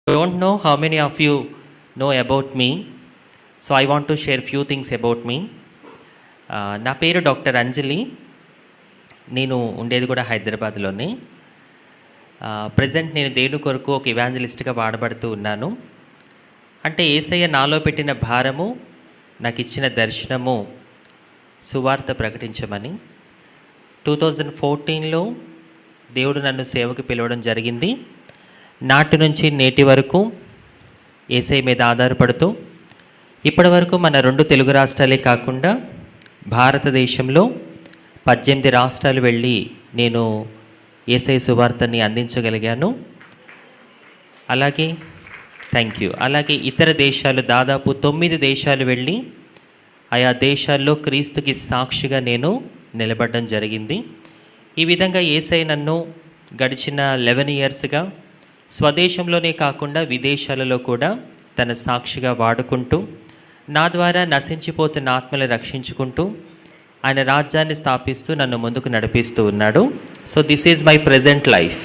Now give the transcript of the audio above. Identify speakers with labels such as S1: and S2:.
S1: don't know how many of you know about me, so I want to share few things about me. నా పేరు doctor అంజలి. నేను ఉండేది కూడా హైదరాబాద్లోనే. Present నేను దేవుని కొరకు ఒక ఇవాంజలిస్ట్గా వాడబడుతూ ఉన్నాను. అంటే యేసయ్య నాలో పెట్టిన భారము, నాకు ఇచ్చిన దర్శనము సువార్త ప్రకటించమని. 2014లో దేవుడు నన్ను సేవకు పిలవడం జరిగింది. నాటి నుంచి నేటి వరకు యేసయ్య మీద ఆధారపడుతూ ఇప్పటి వరకు మన 2 తెలుగు రాష్ట్రాలే కాకుండా భారతదేశంలో 18 రాష్ట్రాలు వెళ్ళి నేను యేసయ్య సువార్తని అందించగలిగాను. అలాగే అలాగే ఇతర దేశాలు దాదాపు 9 దేశాలు వెళ్ళి ఆయా దేశాల్లో క్రీస్తుకి సాక్షిగా నేను నిలబడడం జరిగింది. ఈ విధంగా యేసయ్య నన్ను గడిచిన 11 ఇయర్స్గా స్వదేశంలోనే కాకుండా విదేశాలలో కూడా తన సాక్షిగా వాడుకుంటూ నా ద్వారా నశించిపోతున్న ఆత్మలు రక్షించుకుంటూ ఆయన రాజ్యాన్ని స్థాపిస్తూ నన్ను ముందుకు నడిపిస్తూ ఉన్నాడు. So this is my present life.